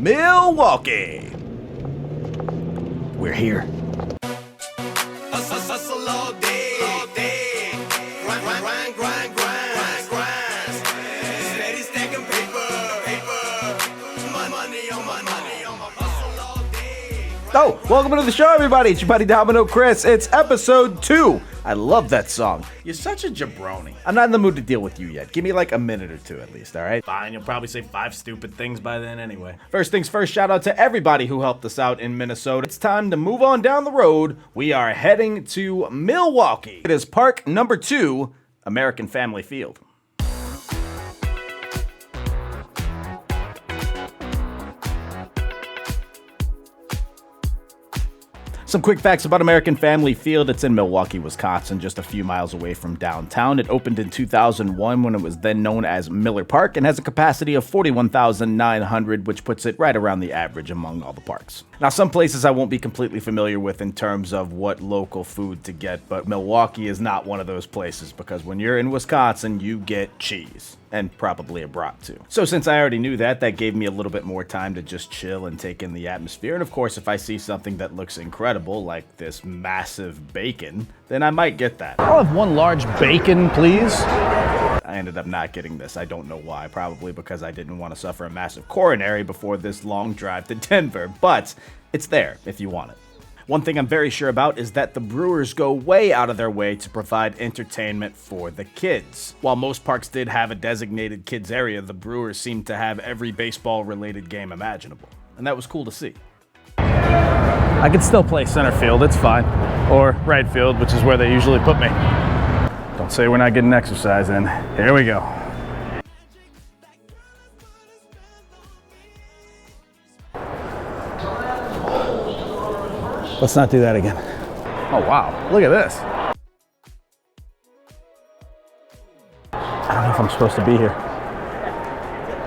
Milwaukee. We're here. Hustle all day. Grind. Steady stacking paper. Money on my hustle all day. Oh, welcome to the show, everybody. It's your buddy Domino Chris. It's episode 2. I love that song. You're such a jabroni. I'm not in the mood to deal with you yet. Give me like a minute or two at least, all right? Fine, you'll probably say 5 stupid things by then anyway. First things first, shout out to everybody who helped us out in Minnesota. It's time to move on down the road. We are heading to Milwaukee. It is park number 2, American Family Field. Some quick facts about American Family Field. It's in Milwaukee, Wisconsin, just a few miles away from downtown. It opened in 2001 when it was then known as MLB Park and has a capacity of 41,900, which puts it right around the average among all the parks. Now, some places I won't be completely familiar with in terms of what local food to get, but Milwaukee is not one of those places because when you're in Wisconsin, you get cheese. And probably a brat too. So since I already knew that, that gave me a little bit more time to just chill and take in the atmosphere. And of course, if I see something that looks incredible, like this massive bacon, then I might get that. I'll have one large bacon, please. I ended up not getting this. I don't know why. Probably because I didn't want to suffer a massive coronary before this long drive to Denver. But it's there if you want it. One thing I'm very sure about is that the Brewers go way out of their way to provide entertainment for the kids. While most parks did have a designated kids area, the Brewers seemed to have every baseball-related game imaginable. And that was cool to see. I could still play center field, it's fine. Or right field, which is where they usually put me. Don't say we're not getting exercise in. Here we go. Let's not do that again. Oh wow, look at this. I don't know if I'm supposed to be here.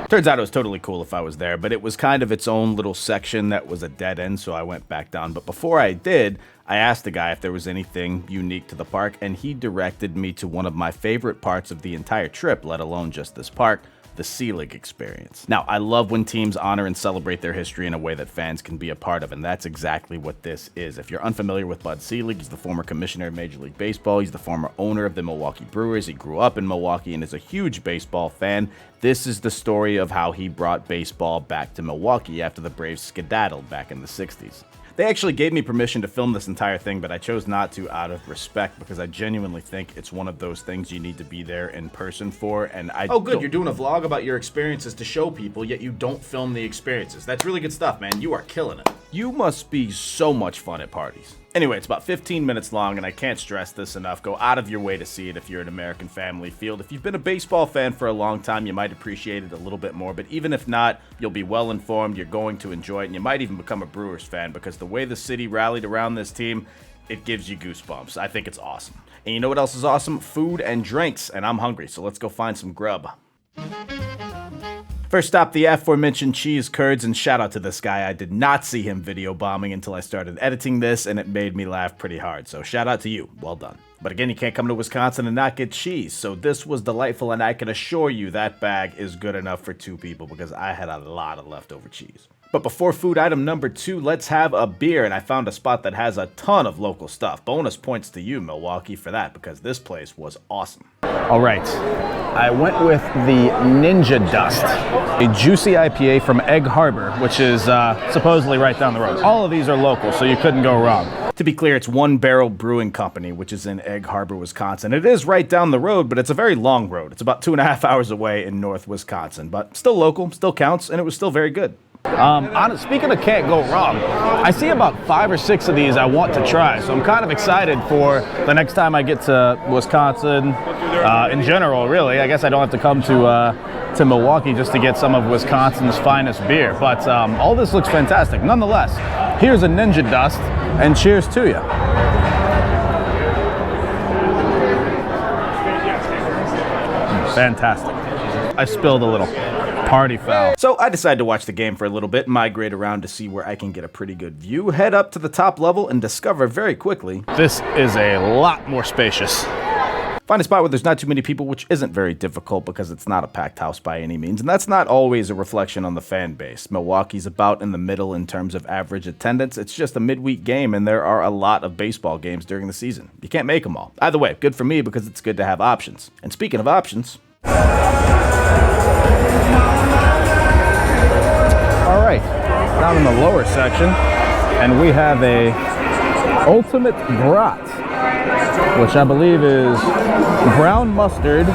Turns out it was totally cool if I was there, but it was kind of its own little section that was a dead end, so I went back down. But before I did, I asked the guy if there was anything unique to the park, and he directed me to one of my favorite parts of the entire trip, let alone just this park, the Selig Experience. Now, I love when teams honor and celebrate their history in a way that fans can be a part of, and that's exactly what this is. If you're unfamiliar with Bud Selig, he's the former commissioner of Major League Baseball. He's the former owner of the Milwaukee Brewers. He grew up in Milwaukee and is a huge baseball fan. This is the story of how he brought baseball back to Milwaukee after the Braves skedaddled back in the 60s. They actually gave me permission to film this entire thing, but I chose not to out of respect because I genuinely think it's one of those things you need to be there in person for, and Oh, good, you're doing a vlog about your experiences to show people, yet you don't film the experiences. That's really good stuff, man. You are killing it. You must be so much fun at parties. Anyway, it's about 15 minutes long, and I can't stress this enough. Go out of your way to see it if you're an American Family Field. If you've been a baseball fan for a long time, you might appreciate it a little bit more, but even if not, you'll be well informed, you're going to enjoy it, and you might even become a Brewers fan because the way the city rallied around this team, it gives you goosebumps. I think it's awesome. And you know what else is awesome? Food and drinks, and I'm hungry, so let's go find some grub. First stop, the aforementioned cheese curds, and shout out to this guy. I did not see him video bombing until I started editing this, and it made me laugh pretty hard, so shout out to you. Well done. But again, you can't come to Wisconsin and not get cheese, so this was delightful, and I can assure you that bag is good enough for 2 people because I had a lot of leftover cheese. But before food item number 2, let's have a beer, and I found a spot that has a ton of local stuff. Bonus points to you, Milwaukee, for that, because this place was awesome. All right, I went with the Ninja Dust, a juicy IPA from Egg Harbor, which is supposedly right down the road. All of these are local, so you couldn't go wrong. To be clear, it's One Barrel Brewing Company, which is in Egg Harbor, Wisconsin. It is right down the road, but it's a very long road. It's about 2.5 hours away in North Wisconsin, but still local, still counts, and it was still very good. Speaking of can't go wrong, I see about 5 or 6 of these I want to try, so I'm kind of excited for the next time I get to Wisconsin, in general, really. I guess I don't have to come to Milwaukee just to get some of Wisconsin's finest beer, but all this looks fantastic. Nonetheless, here's a Ninja Dust, and cheers to you. Fantastic. I spilled a little. Party foul. So I decided to watch the game for a little bit, migrate around to see where I can get a pretty good view, head up to the top level, and discover very quickly this is a lot more spacious. Find a spot where there's not too many people, which isn't very difficult because it's not a packed house by any means, and that's not always a reflection on the fan base. Milwaukee's about in the middle in terms of average attendance. It's just a midweek game, and there are a lot of baseball games during the season. You can't make them all. Either way, good for me because it's good to have options. And speaking of options... All right, down in the lower section, and we have a ultimate brat, which I believe is brown mustard,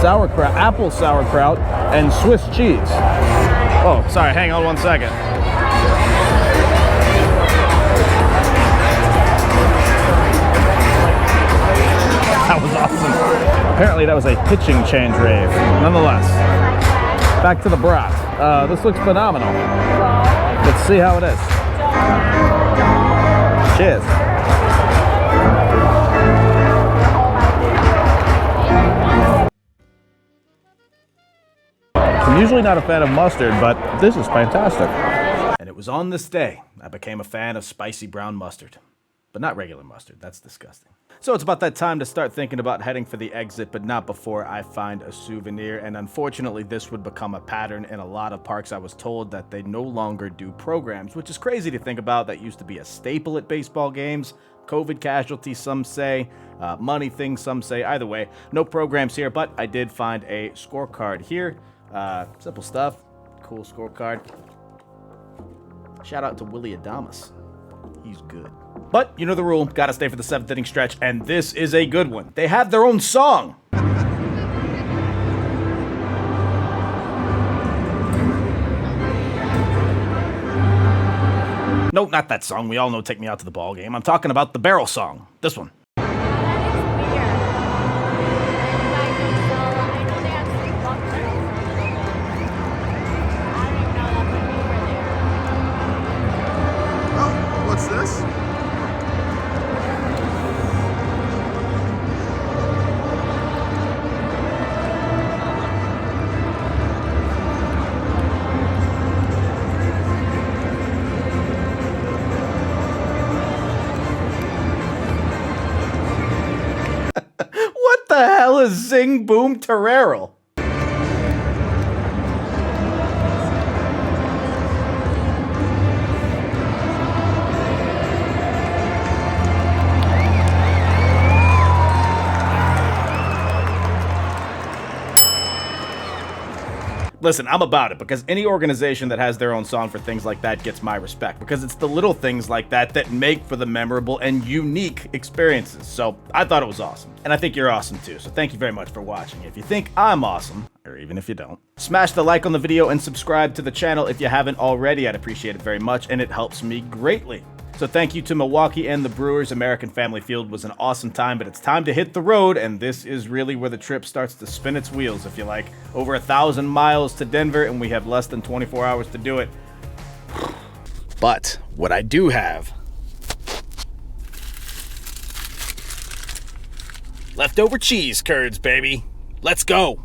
sauerkraut, apple sauerkraut, and Swiss cheese. Oh, sorry, hang on one second. That was awesome. Apparently that was a pitching change rave. Nonetheless, back to the brat. This looks phenomenal. Let's see how it is. Cheers. I'm usually not a fan of mustard, but this is fantastic. And it was on this day I became a fan of spicy brown mustard. But not regular mustard, that's disgusting. So it's about that time to start thinking about heading for the exit, but not before I find a souvenir. And unfortunately, this would become a pattern in a lot of parks. I was told that they no longer do programs, which is crazy to think about. That used to be a staple at baseball games. COVID casualty, some say. Money thing, some say. Either way, no programs here, but I did find a scorecard here. Simple stuff. Cool scorecard. Shout out to Willie Adamas. He's good. But you know the rule, gotta stay for the 7th inning stretch, and this is a good one. They have their own song. No, not that song. We all know Take Me Out to the Ball Game. I'm talking about the barrel song. This one. What's this? What the hell is Zing Boom Terrell? Listen, I'm about it because any organization that has their own song for things like that gets my respect because it's the little things like that that make for the memorable and unique experiences. So I thought it was awesome. And I think you're awesome too. So thank you very much for watching. If you think I'm awesome, or even if you don't, smash the like on the video and subscribe to the channel if you haven't already. I'd appreciate it very much and it helps me greatly. So thank you to Milwaukee and the Brewers. American Family Field was an awesome time, but it's time to hit the road, and this is really where the trip starts to spin its wheels, if you like. Over 1,000 miles to Denver, and we have less than 24 hours to do it. But what I do have... leftover cheese curds, baby. Let's go.